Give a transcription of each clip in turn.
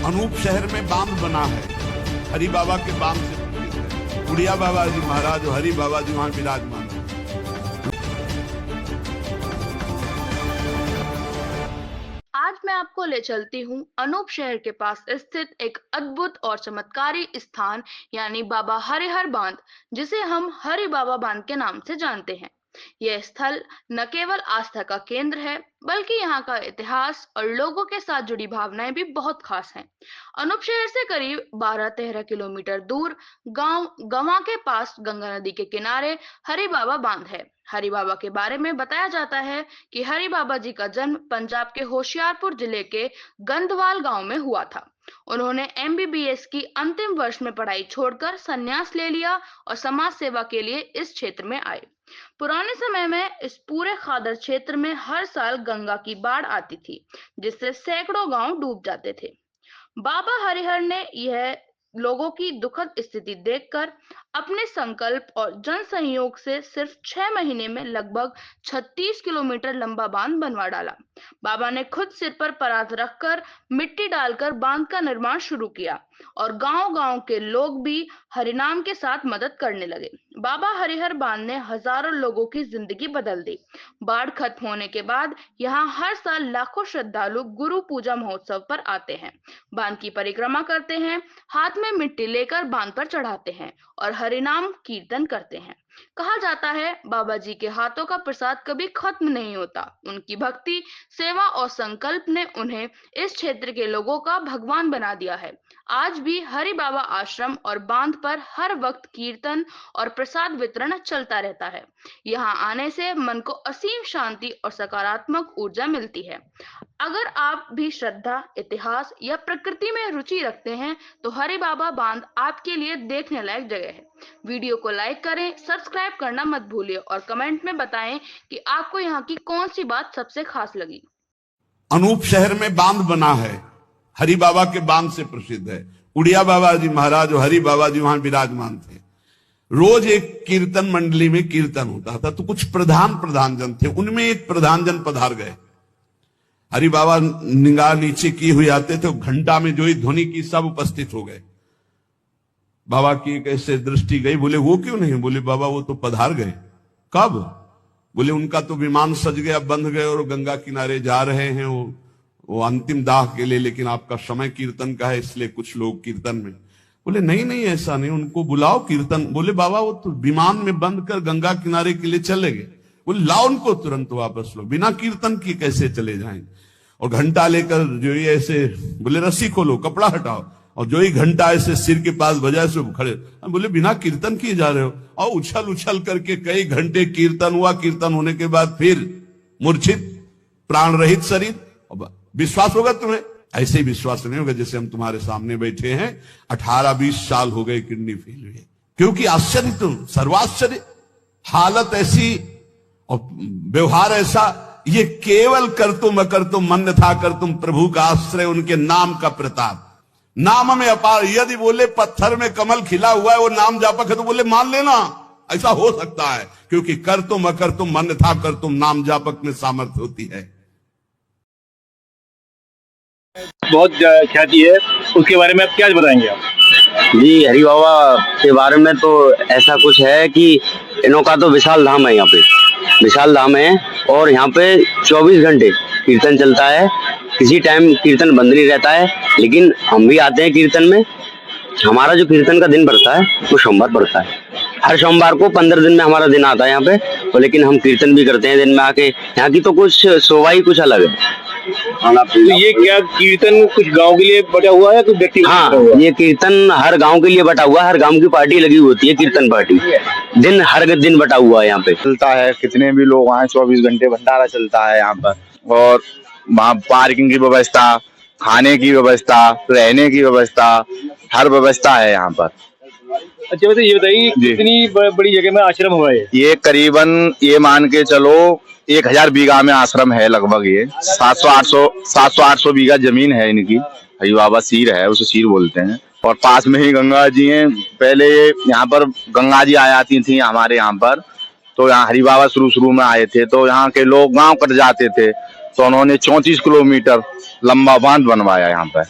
अनूप शहर में बांध बना है, हरि बाबा के बांध से प्रसिद्ध है। उड़िया बाबा जी महाराज और हरि बाबा जी वहां विराजमान है। आज मैं आपको ले चलती हूँ अनूप शहर के पास स्थित एक अद्भुत और चमत्कारी स्थान यानी बाबा हरिहर बांध, जिसे हम हरि बाबा बांध के नाम से जानते हैं। यह स्थल न केवल आस्था का केंद्र है, बल्कि यहाँ का इतिहास और लोगों के साथ जुड़ी भावनाएं भी बहुत खास हैं। अनूप शहर से करीब 12-13 किलोमीटर दूर गांव गवा के पास गंगा नदी के किनारे हरि बाबा बांध है। हरि बाबा के बारे में बताया जाता है कि हरि बाबा जी का जन्म पंजाब के होशियारपुर जिले के गंधवाल गांव में हुआ था। उन्होंने एमबीबीएस की अंतिम वर्ष में पढ़ाई छोड़कर संन्यास ले लिया और समाज सेवा के लिए इस क्षेत्र में आए। पुराने समय में इस पूरे खादर क्षेत्र में हर साल गंगा की बाढ़ आती थी, जिससे सैकड़ों गांव डूब जाते थे। बाबा हरिहर ने यह लोगों की दुखद स्थिति देखकर अपने संकल्प और जन सहयोग से सिर्फ 6 महीने में लगभग 36 किलोमीटर लंबा बांध बनवा डाला। बाबा ने खुद सिर पर परात रखकर मिट्टी डालकर बांध का निर्माण शुरू किया और गांव-गांव के लोग भी हरिनाम के साथ मदद करने लगे। बाबा हरिहर बांध ने हजारों लोगों की जिंदगी बदल दी। बाढ़ खत्म होने के बाद यहाँ हर साल लाखों श्रद्धालु गुरु पूजा महोत्सव पर आते हैं, बांध की परिक्रमा करते हैं, हाथ में मिट्टी लेकर बांध पर चढ़ाते हैं और हरिनाम कीर्तन करते हैं। कहा जाता है बाबा जी के हाथों का प्रसाद कभी खत्म नहीं होता। उनकी भक्ति, सेवा और संकल्प ने उन्हें इस क्षेत्र के लोगों का भगवान बना दिया है। आज भी हरि बाबा आश्रम और बांध पर हर वक्त कीर्तन और प्रसाद वितरण चलता रहता है। यहाँ आने से मन को असीम शांति और सकारात्मक ऊर्जा मिलती है। अगर आप भी श्रद्धा, इतिहास या प्रकृति में रुचि रखते हैं तो हरि बाबा बांध आपके लिए देखने लायक जगह है। वीडियो को लाइक करें, सब्सक्राइब करना मत भूलिए और कमेंट में बताएं कि आपको यहाँ की कौन सी बात सबसे खास लगी। अनूप शहर में बांध बना है, हरि बाबा के बांध से प्रसिद्ध है। उड़िया बाबा जी महाराज और हरि बाबा जी वहां विराजमान थे। रोज एक कीर्तन मंडली में कीर्तन होता था, तो कुछ प्रधान जन थे, उनमें एक प्रधान जन पधार गए। हरि बाबा निगाह नीचे किए हुए आते थे, घंटा में जो ही ध्वनि की सब उपस्थित हो गए। बाबा की कैसे दृष्टि गई, बोले वो क्यों नहीं? बोले बाबा वो तो पधार गए। कब? बोले उनका तो विमान सज गया, बंध गए और गंगा किनारे जा रहे हैं वो अंतिम दाह के लिए, लेकिन आपका समय कीर्तन का है इसलिए कुछ लोग कीर्तन में। बोले नहीं ऐसा नहीं, उनको बुलाओ कीर्तन। बोले बाबा वो तो विमान में बंद कर गंगा किनारे के लिए चले गए। बोले लाओ उनको तुरंत वापस लो, बिना कीर्तन की कैसे चले जाएंगे? और घंटा लेकर जो ही ऐसे, बोले रस्सी खोलो, कपड़ा हटाओ, और जो ही घंटा ऐसे सिर के पास बजाय से खड़े। बोले बिना कीर्तन किए जा रहे हो? और उछल करके कई घंटे कीर्तन हुआ। कीर्तन होने के बाद फिर मूर्छित, प्राण रहित शरीर। विश्वास होगा तुम्हें? ऐसे ही विश्वास नहीं होगा जैसे हम तुम्हारे सामने बैठे हैं। 18-20 साल हो गए किडनी फेल हुए, क्योंकि आश्चर्य तुम सर्वाश्चर्य, हालत ऐसी और व्यवहार ऐसा। ये केवल कर तुम अकर तुम मन था कर तुम प्रभु का आश्रय, उनके नाम का प्रताप। नाम में अपार। यदि बोले पत्थर में कमल खिला हुआ है, वो नाम जापक है, तो बोले मान लेना ऐसा हो सकता है, क्योंकि कर तुम अकर तुम मन था कर तुम नाम जापक में सामर्थ्य होती है। बहुत ख्याति है, उसके बारे में आप क्या बताएंगे आप? जी, हरि बाबा के बारे में तो ऐसा कुछ है कि इनका तो विशाल धाम है। यहाँ पे विशाल धाम है और यहाँ पे 24 घंटे कीर्तन चलता है। किसी टाइम कीर्तन बंद नहीं रहता है, लेकिन हम भी आते हैं कीर्तन में। हमारा जो कीर्तन का दिन पड़ता है वो सोमवार पड़ता है। हर सोमवार को 15 दिन में हमारा दिन आता है यहाँ पे, तो लेकिन हम कीर्तन भी करते हैं दिन में आके। यहाँ की तो कुछ शोभा ही कुछ अलग है। तो ये क्या कीर्तन कुछ गांव के लिए बटा हुआ है, कुछ व्यक्ति? हाँ, ये कीर्तन हर गांव के लिए बटा हुआ है। हर गांव की पार्टी लगी होती है, कीर्तन पार्टी। दिन हर दिन बटा हुआ है यहाँ पे। चलता है, कितने भी लोग आए, 24 घंटे भंडारा चलता है यहाँ पर। और वहाँ पार्किंग की व्यवस्था, खाने की व्यवस्था, रहने की व्यवस्था, हर व्यवस्था है यहाँ पर। अच्छा, वैसे ये बताइए कितनी बड़ी जगह में आश्रम हुआ है? ये करीबन ये मान के चलो 1000 बीघा में आश्रम है लगभग। ये 700-800 बीघा जमीन है इनकी। हरि बाबा सीर है, उसे सीर बोलते हैं। और पास में ही गंगा जी हैं। पहले यहाँ पर गंगा जी आ जाती थी हमारे यहाँ पर, तो यहाँ हरि बाबा शुरू में आए थे, तो यहाँ के लोग गांव कट जाते थे, तो उन्होंने 34 किलोमीटर लंबा बांध बनवाया यहाँ पर।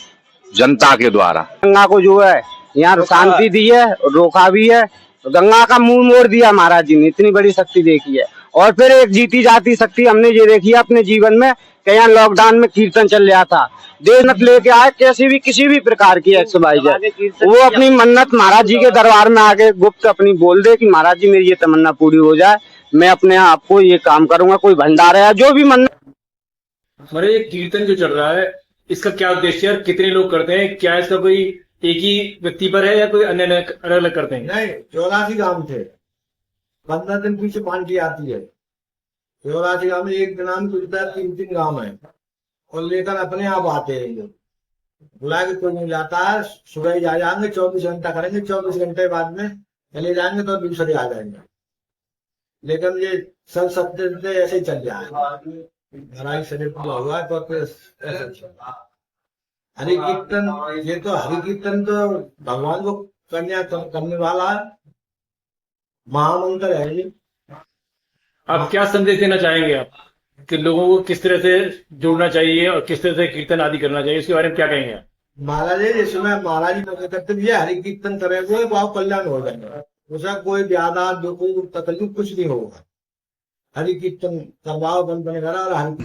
जनता के द्वारा। गंगा को जो है यहाँ शांति दी है, रोका भी है। गंगा का मुंह मोड़ दिया महाराज जी ने, इतनी बड़ी शक्ति देखी है। और फिर एक जीती जाती शक्ति हमने ये देखी है अपने जीवन में कि यहाँ लॉकडाउन में कीर्तन चल रहा था, देशमत लेके आए कैसी भी किसी भी प्रकार की एक्सरसाइज है, वो अपनी मन्नत महाराज जी के दरबार में आके गुप्त अपनी बोल दे कि महाराज जी मेरी ये तमन्ना पूरी हो जाए, मैं अपने आप को ये काम करूंगा, कोई भंडारा है जो भी मन्नत। हमारे ये कीर्तन जो चल रहा है इसका क्या उद्देश्य है, कितने लोग करते हैं, क्या इसका कोई एक ही व्यक्ति पर है या कोई अन्य अलग अलग करते हैं? नहीं, 84 गांव थे, 15 दिन पीछे पार्टी आती है। 84 गांव में एक दिनांक खुलता है, 3 गांव है और लेकर अपने आप आते हैं लोग, बुला के कोई नहीं जाता है। सुबह ही आ जाएंगे, 24 घंटा करेंगे, 24 घंटे बाद में चले जाएंगे तो दूसरे आ जाएंगे। लेकिन ये सब सप्ते ऐसे ही चल जाए, लड़ाई शरीर पूरा हुआ है तो फिर ऐसे चल। हरि कीर्तन, ये तो हरि कीर्तन तो भगवान को करने वाला है, महामंत्र है ये। आप क्या संदेश देना चाहेंगे आप कि लोगों को किस तरह से जोड़ना चाहिए और किस तरह से कीर्तन आदि करना चाहिए, इसके बारे में क्या कहेंगे आप? महाराज जी इसमें महाराज जी कहते ये हरि कीर्तन करेंगे वो कल्याण हो जाएगा, उसका कोई ज्यादा जो कोई तकलीफ कुछ नहीं होगा। हरि कीर्तन करवाओ, बंद बनेगा और हरि